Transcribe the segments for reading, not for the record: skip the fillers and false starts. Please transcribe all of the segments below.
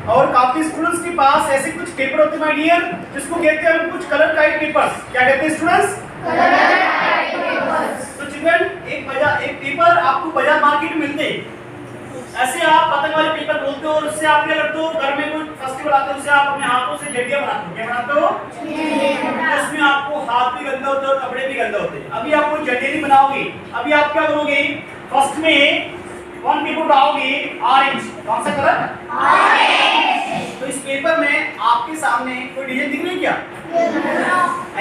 और काफी स्टूडेंट्स के पास ऐसे कुछ पेपर होते हैं माय डियर, जिसको कहते हैं हम कुछ कलर टाइप पेपर्स। क्या कहते हैं स्टूडेंट्स? Colour type papers. तो चिल्ड्रन एक पेपर आपको बाजार मार्केट में मिलते हैं। ऐसे आप पतंग वाले पेपर बोलते हो और उससे आप क्या करते हो, घर में कोई फेस्टिवल आता है उससे आप अपने हाथों से जड़ियां बनाते हो। क्या बनाते हो? उसमें आपको हाथ भी गंदे होते हैं और कपड़े भी गंदे होते हैं। अभी आप कोई जड़ियां नहीं बनाओगे, अभी आप क्या करोगे, फर्स्ट में वन पेपर उठाओगे ऑरेंज। कौन सा कलर? ऑरेंज। तो इस पेपर में आपके सामने कोई डिजाइन दिख रही है क्या?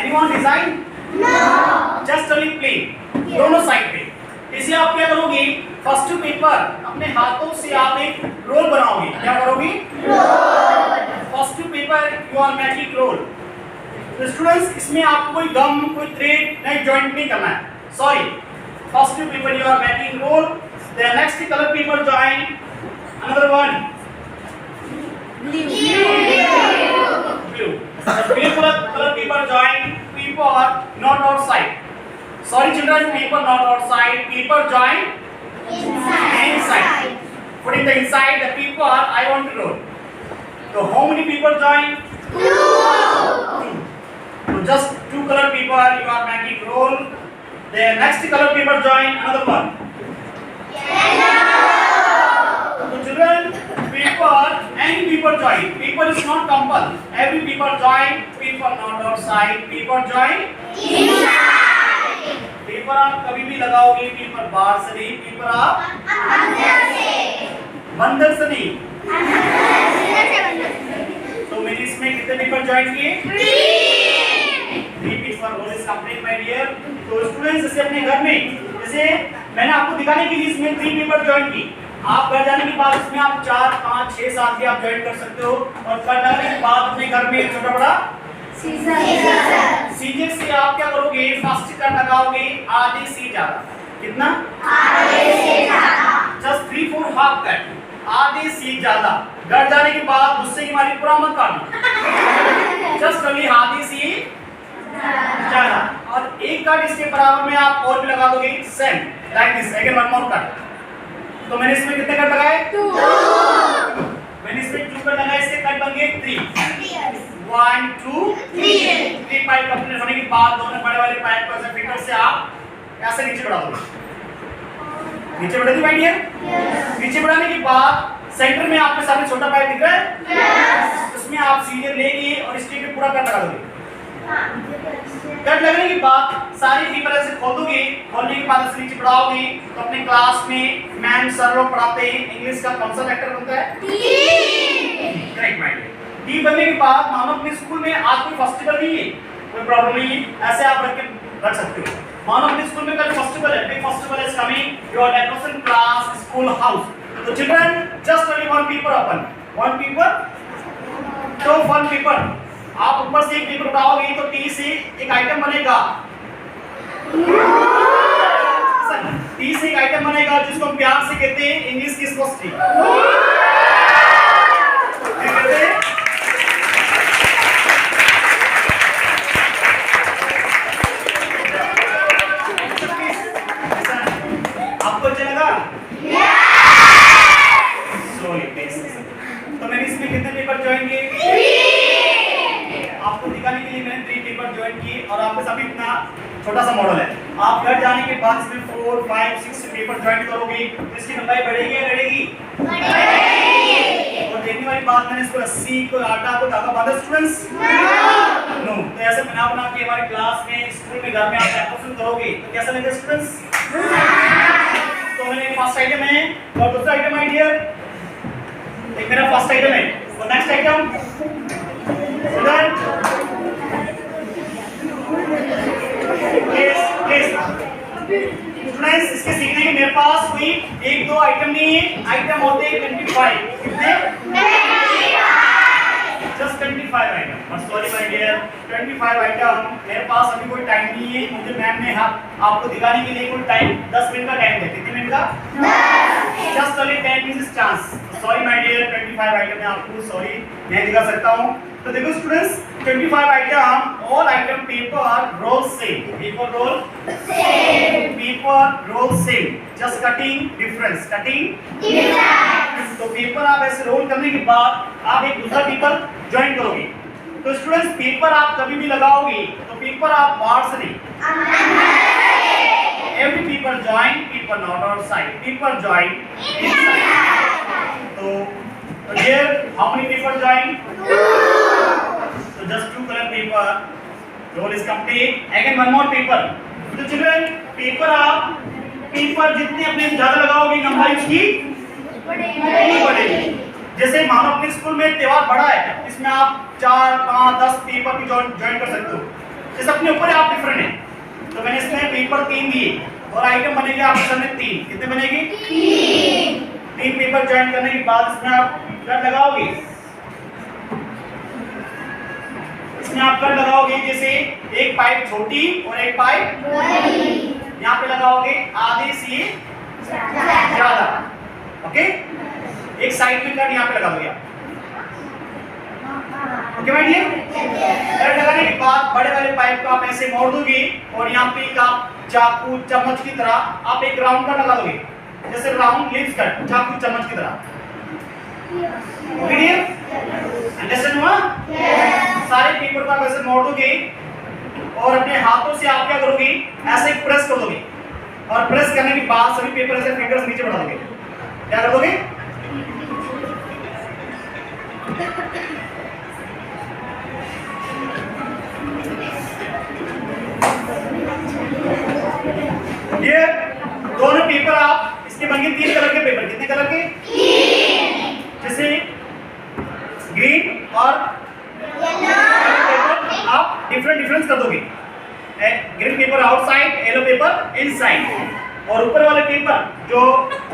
Anyone design? No. Just only plain दोनों साइड पे। इसे आप क्या करोगे, फर्स्ट पेपर अपने हाथों से आप एक रोल बनाओगे। क्या करोगे? Roll. First paper you are making roll. तो स्टूडेंट्स इसमें आपको कोई गम, कोई थ्रेड नहीं जॉइंट नहीं करना है। Sorry, first paper you are making roll, the next color paper join another one blue. The blue color paper join paper not outside. Sorry children, paper not outside, paper join inside. Putting the inside the paper I want to roll. So how many people join? Two. So just two color paper you are making roll. The next color paper join another one. So children, paper, any paper join. Paper is not compulsory. Every paper join. Paper not outside. Paper join inside. Paper आप कभी भी लगाओगे, paper बाहर से नहीं, paper आप अंदर से, बंदर से नहीं, तो मेरी इसमें कितने पेपर ज्वाइन किए? 3 paper. Roll is complete my dear. तो स्टूडेंट्स जैसे अपने घर में, जैसे मैंने आपको दिखाने के लिए इसमें 3 पेपर ज्वाइन की, आप घर जाने के बाद इसमें आप 4, 5, 6, 7 भी आप ज्वाइन कर सकते हो। और घर जाने के बाद अपने घर में छोटा बड़ा सीजर से आप क्या करोगे, फर्स्ट कट लगाओगे आधे से ज्यादा। कितना? आधे से ज्यादा। जस्ट 3/4 हाफ कट, आधे से ज्यादा। घर जाने के बाद गुस्से की मारी पूरा मत काटना, जस्ट अभी आधे से ज्यादा। और एक कट इसके बराबर में आप और भी लगा दोगे, same like this. Again one more cut. तो मैंने इसमें कितने कट लगाए? 2। मैंने इसमें 2 कट लगाए, इसके कट बन गए 3। 1 2 3 पाइप कंप्लीट होने के बाद दोनों बड़े वाले पाइप को ऐसे फिंगर से आप ऐसे नीचे बढ़ा दोगे। नीचे बढ़ा दी माय डियर? नीचे बढ़ाने के बाद सेंटर में आपके सामने छोटा पाइप दिख रहा है, उसमें आप सीजर लेंगे और इसके पे पूरा कट लगा दोगे। कट लगने के बाद सारी पेपर ऐसे खोल दोगे, खोलने के बाद ऐसे नीचे बढ़ाओगे। तो अपने क्लास में मैम सर लोग पढ़ाते हैं, इंग्लिश का कौन सा लेटर होता है? T. Correct my dear. T बनने के बाद मानो अपने स्कूल में आज कोई फेस्टिवल नहीं है, कोई प्रॉब्लम नहीं है, ऐसे आप रख सकते हो। मानो अपने स्कूल में कल फेस्टिवल है, big festival is coming, your decoration class, school house. तो children just only one paper open, one paper. तो वन पेपर आप ऊपर से एक पेपर उठाओगे तो टी से एक आइटम बनेगा, टी से एक आइटम बनेगा जिसको हम प्यार से कहते हैं इंग्लिश की स्पोस्ट्री। आपको अच्छा लगा? तो मैंने इसमें कितने पेपर ज्वाइन किए? आपको दिखाने के लिए मैंने 3 पेपर ज्वाइन किए और आपके सभी इतना छोटा सा मॉडल है। आप घर जाने के बाद इसमें 4, 5, 6 पेपर ज्वाइन करोगे तो इसकी लंबाई बढ़ेगी या घटेगी? और देखने वाली बात, मैंने इसको रस्सी को आटा को धागा बांधा स्टूडेंट्स? नो। तो ऐसे बना के हमारे क्लास में, स्कूल में, घर में आप डेकोरेशन करोगे तो कैसा लगेगा स्टूडेंट्स? तो मैंने फर्स्ट आइटम है और दूसरा आइटम है डियर, एक मेरा फर्स्ट आइटम है और नेक्स्ट आइटम स्टूडेंट्स इसके सीखने के मेरे पास कोई 1-2 आइटम नहीं है, आइटम होते हैं 25। कितने? 25। Just 25 item. Sorry my dear, 25 item मेरे पास अभी कोई टाइम नहीं है। मुझे मैम ने आपको दिखाने के लिए कोई टाइम 10 मिनट का टाइम है। कितने मिनट का? 10। Just only 10 minutes chance. Sorry my dear, 25 item है, आपको सॉरी नहीं दिखा सकता हूँ। तो देखो students 25 item, all item paper roll same, paper roll same, paper roll same, just cutting difference, cutting difference. तो पेपर आप ऐसे रोल करने के बाद आप एक दूसरा पेपर ज्वाइन करोगे। तो स्टूडेंट्स पेपर आप कभी भी लगाओगे तो पेपर आप बाहर से नहीं, every paper join, paper not outside, paper join inside. So here how many paper join? So just 2 color paper. Roll is complete. Again one more paper. तो children पेपर आप पेपर जितने अपने ज्यादा लगाओगे लंबाई उसकी बढ़ेगी। जैसे मानो अपने स्कूल में त्योहार बड़ा है, इसमें आप 4, 5, 10 पेपर भी ज्वाइन कर सकते हो। जैसे अपने ऊपर आप डिफरेंट है, तो मैंने इसमें पेपर 3 दिए और आइटम बनेगी आपके सामने 3। कितने बनेगी? 3 पेपर ज्वाइन करने के बाद इसमें आप कट लगाओगे। इसमें आप कट लगाओगे जैसे एक पाइप छोटी और एक पाइप बड़ी। यहाँ पे लगाओगे आधे से ज्यादा। ओके, एक साइड में कट यहाँ पे लगा दोगे आप। ओके भाई, ये कट लगाने के बाद बड़े वाले पाइप को आप ऐसे मोड़ दोगे और यहाँ पे एक आप चाकू चम्मच की तरह आप एक राउंड कट लगा दोगे, जैसे राउंड लिप्स कट चाकू चम्मच की तरह। ओके अंडरस्टैंड हुआ? सारे पेपर को आप ऐसे मोड़ दोगे और अपने हाथों से आप क्या करोगे, ऐसे प्रेस कर दोगे और प्रेस करने के बाद सभी पेपर ऐसे फिंगर्स नीचे बढ़ा दोगे। क्या कर दोगे? ये दोनों पेपर आप इसके बन गए 3 कलर के पेपर। कितने कलर के? 3। जैसे ग्रीन और पेपर आप डिफरेंस कर दोगे। Green paper outside, yellow paper inside. और ऊपर वाले पेपर जो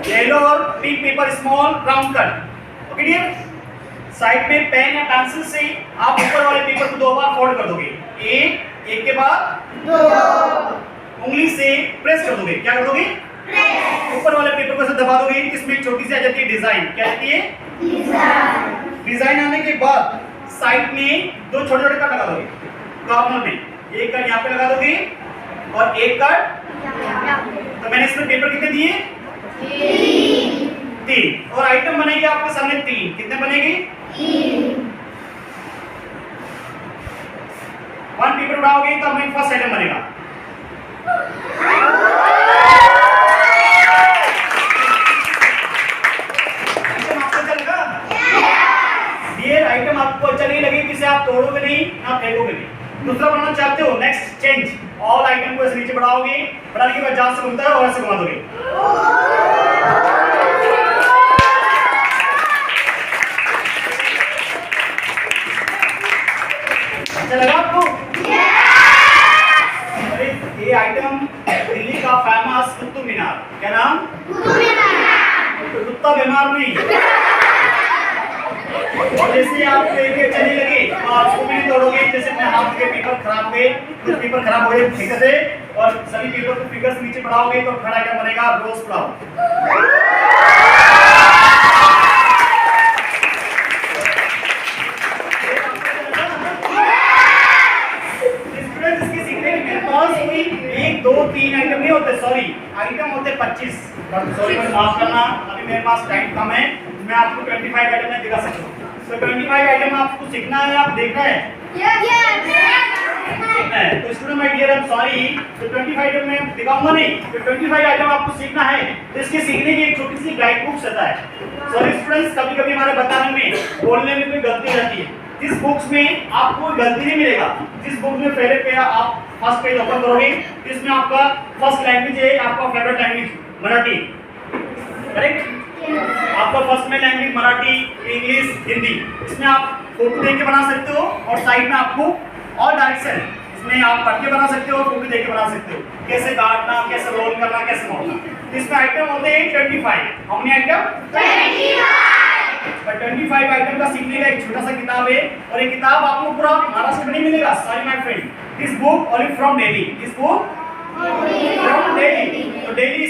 येलो और pink paper small round cut. Okay dear, side में पेन या पेंसिल से आप ऊपर वाले पेपर को 2 बार फोल्ड कर दोगे, एक के बाद 2 उंगली से प्रेस कर दोगे। क्या कर दोगे? प्रेस। ऊपर वाले पेपर को से दबा दोगे, इसमें छोटी सी आ जाती है डिजाइन। क्या आती है? डिजाइन आने के बाद साइड में 2 छोटे-छोटे कट लगा दोगे कॉर्नर में। एक कट यहाँ पे लगा दोगे और एक कट। तो मैंने इसमें पेपर कितने दिए? 3। और आइटम बनेगी आपके सामने 3। कितने बनेगी? 3। 1 पेपर उठाओगे तो अपने फर्स्ट आइटम बनेगा। आइटम आपको अच्छा नहीं लगे, किसे आप तोड़ोगे नहीं ना फेंकोगे नहीं। दूसरा बनाना चाहते हो, नेक्स्ट चेंज, ऑल आइटम को ऐसे नीचे बढ़ाओगे, बढ़ाने के बाद जहां से घूमता है और ऐसे घुमा दोगे। अच्छा लगा आपको? अरे ये आइटम दिल्ली का फेमस कुतुब मीनार। क्या नाम? कुतुब मीनार। कुत्ता बीमार नहीं। और जैसे आपको एक अच्छा नहीं लगे तो आप उसको भी नहीं तोड़ोगे। जैसे अपने हाथ के पेपर खराब हुए, कुछ पेपर खराब हुए ठीक से, और सभी पेपर को फिंगर से नीचे बढ़ाओगे तो थर्ड आइटम बनेगा रोज पुलाव। इसके सीखने के मेरे पास कोई 1, 2, 3 आइटम नहीं होते, सॉरी आइटम होते 25। सॉरी मुझे माफ करना, अभी मेरे पास टाइम कम है, मैं आपको 25 आइटम में दिखा सकता हूँ। तो 25 आइटम आपको सीखना है, आप देखना है। तो student my dear, I am sorry, तो 25 आइटम में दिखाऊंगा नहीं, तो 25 आइटम आपको सीखना है। तो इसके सीखने की एक छोटी सी गाइड बुक्स रहता है। सॉरी स्टूडेंट्स, कभी-कभी हमारे बताने में, बोलने में कोई गलती हो जाती है। जिस बुक्स में आपको कोई गलती नहीं मिलेगा, जिस बुक में पहले पे आप फर्स्ट पेज ओपन करोगे, इसमें आपका फर्स्ट लैंग्वेज है, आपका फेवरेट लैंग्वेज मराठी, करेक्ट? आपका फर्स्ट में लैंग्वेज मराठी, इंग्लिश, हिंदी। इसमें आप फोटो देख के बना सकते हो और साइड में आपको और डायरेक्शन, इसमें आप पढ़ के बना सकते हो, फोटो देख के बना सकते हो, कैसे काटना, कैसे रोल करना, कैसे मोड़ना। तो इसमें आइटम होते हैं 25। How many item? 25। पर 25 आइटम का सीखने का एक छोटा सा किताब है, और ये किताब आपको पूरा महाराष्ट्र में नहीं मिलेगा। Sorry my friend, this book only from Delhi, this book from Delhi. तो दिल्ली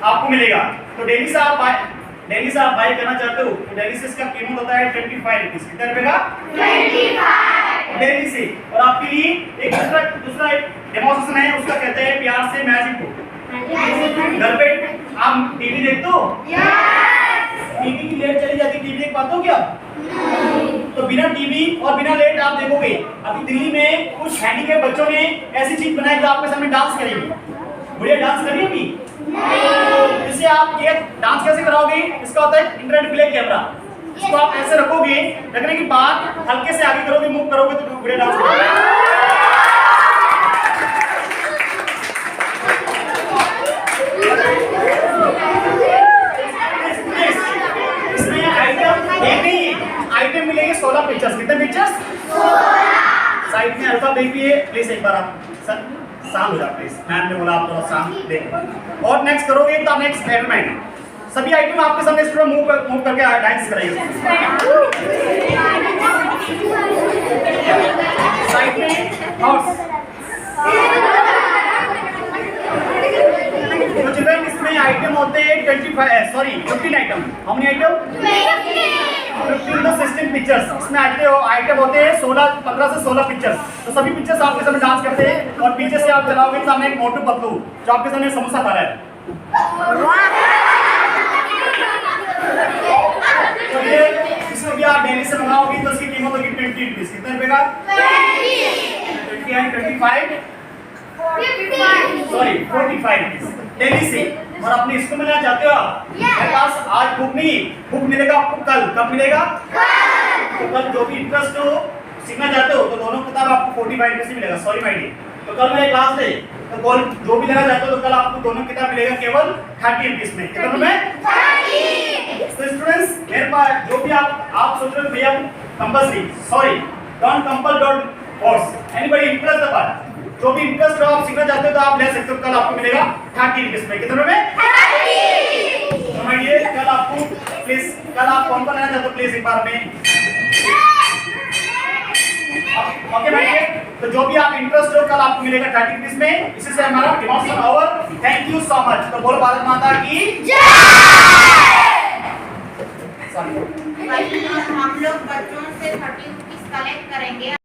आपको मिलेगा। तो दिल्ली से आप बाय करना चाहते हो तो दिल्ली से इसका कीमत होता है 25 रुपीस। कितने रुपए का? 25 दिल्ली से। और आपके लिए एक दूसरा डेमोन्स्ट्रेशन है, उसका कहते हैं प्यार से मैजिक बुक। घर पे आप टीवी देखते हो? टीवी की लाइट चली जाती, टीवी देख पाते हो क्या? तो बिना टीवी और बिना लाइट आप देखोगे। अभी दिल्ली में कुछ हैंडीकैप बच्चों ने ऐसी चीज बनाई जो आपके सामने डांस करेंगे। बढ़िया डांस करिए अभी नहीं। इसे आप ये डांस कैसे कराओगे? इसका होता है इंफ्रारेड फ्लैश कैमरा। इसको आप ऐसे रखोगे, रखने के बाद हल्के से आगे करोगे, मूव करोगे तो बढ़िया डांस करोगे। आइटम मिलेंगे 16 पिक्चर्स। कितने पिक्चर्स? 16। साइड में अल्फा देखिए प्लीज, एक बार आप शांत हो जाओ प्लीज। मैम ने बोला आप थोड़ा शांत देखो। और नेक्स्ट करोगे तो नेक्स्ट एलिमेंट सभी आइटम आपके सामने स्टूडेंट मूव करके डांस कराइए। साइड में हॉर्स। तो चिल्ड्रन इसमें आइटम होते हैं 15 item. How many item? 15 the 16 pictures. इसमें आइटम होते हैं 15 से 16 पिक्चर्स। तो सभी पिक्चर्स आपके सामने डांस करते हैं और पीछे से आप चलाओगे सामने एक मोटू पतलू जो आपके सामने समोसा खा रहा है। तो ये इसको भी आप डेली से मंगाओगे तो इसकी कीमत होगी 20 रुपीस। कितने रुपए का? 20 एंड 25 सॉरी 45 रुपीस डेली से। और अपने इसको मिलना चाहते हो आप? मेरे पास आज बुक नहीं, बुक मिलेगा आपको कल। कब मिलेगा? तो कल जो भी इंटरेस्ट हो सीखना चाहते हो तो दोनों किताब आपको 45 रुपीस मिलेगा। सॉरी माय डियर, तो कल मेरे क्लास है तो कल जो भी लेना चाहते हो तो कल आपको दोनों किताब मिलेगा केवल 30 रुपीस में। कितने में? 30। तो स्टूडेंट्स मेरे पास जो भी आप सोच रहे हो भैया compulsory, sorry don't compel, don't force anybody interest apart. जो भी इंटरेस्ट हो आप सीखना चाहते हो तो आप ले सकते हो। कल आपको मिलेगा 30 रुपीस में। कितने में? 30। तो मैं ये कल आपको प्लीज, कल आप कौन लेना चाहते हो प्लीज एक बार में ओके भाई। तो जो भी आप इंटरेस्ट हो कल आपको मिलेगा 30 रुपीस में। इसी से हमारा demonstration over. Thank you so much. तो बोलो भारत माता की जय। हम लोग बच्चों से 30 रुपीस कलेक्ट करेंगे।